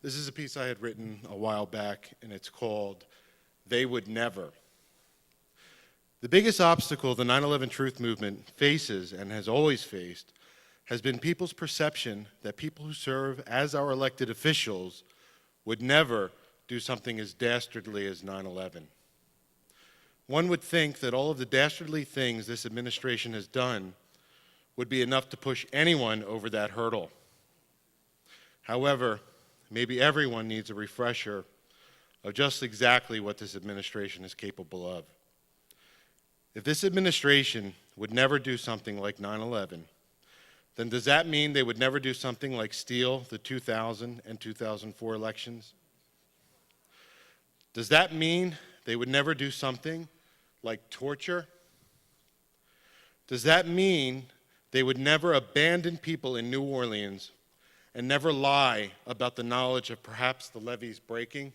This is a piece I had written a while back, and it's called "They Would Never." The biggest obstacle the 9/11 Truth Movement faces and has always faced has been people's perception that people who serve as our elected officials would never do something as dastardly as 9/11. One would think that all of the dastardly things this administration has done would be enough to push anyone over that hurdle. However, maybe everyone needs a refresher of just exactly what this administration is capable of. If this administration would never do something like 9/11, then does that mean they would never do something like steal the 2000 and 2004 elections? Does that mean they would never do something like torture? Does that mean they would never abandon people in New Orleans and never lie about the knowledge of perhaps the levees breaking?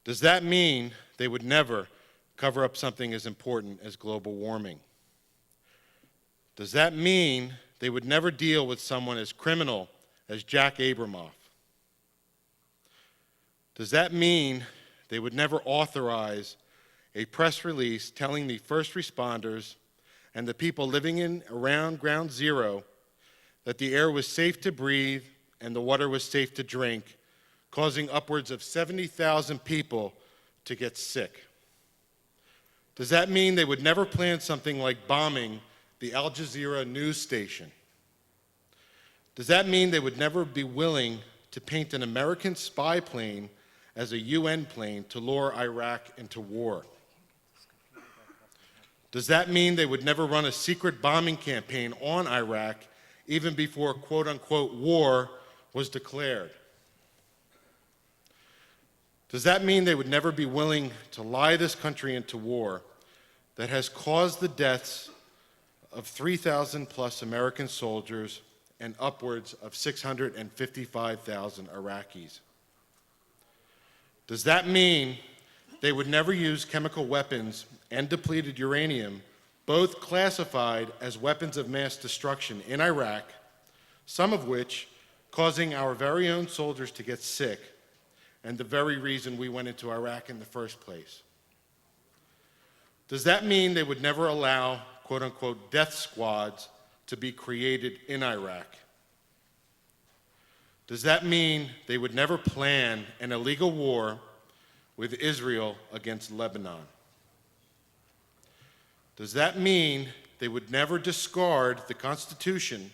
Does that mean they would never cover up something as important as global warming? Does that mean they would never deal with someone as criminal as Jack Abramoff? Does that mean they would never authorize a press release telling the first responders and the people living in around Ground Zero that the air was safe to breathe and the water was safe to drink, causing upwards of 70,000 people to get sick? Does that mean they would never plan something like bombing the Al Jazeera news station? Does that mean they would never be willing to paint an American spy plane as a UN plane to lure Iraq into war? Does that mean they would never run a secret bombing campaign on Iraq even before quote-unquote war was declared? Does that mean they would never be willing to lie this country into war that has caused the deaths of 3,000 plus American soldiers and upwards of 655,000 Iraqis? Does that mean they would never use chemical weapons and depleted uranium, both classified as weapons of mass destruction in Iraq, some of which causing our very own soldiers to get sick, and the very reason we went into Iraq in the first place? Does that mean they would never allow, quote-unquote, death squads to be created in Iraq? Does that mean they would never plan an illegal war with Israel against Lebanon? Does that mean they would never discard the Constitution,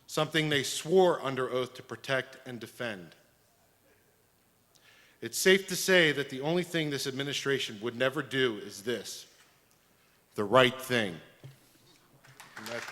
something they swore under oath to protect and defend? It's safe to say that the only thing this administration would never do is this: the right thing. And that's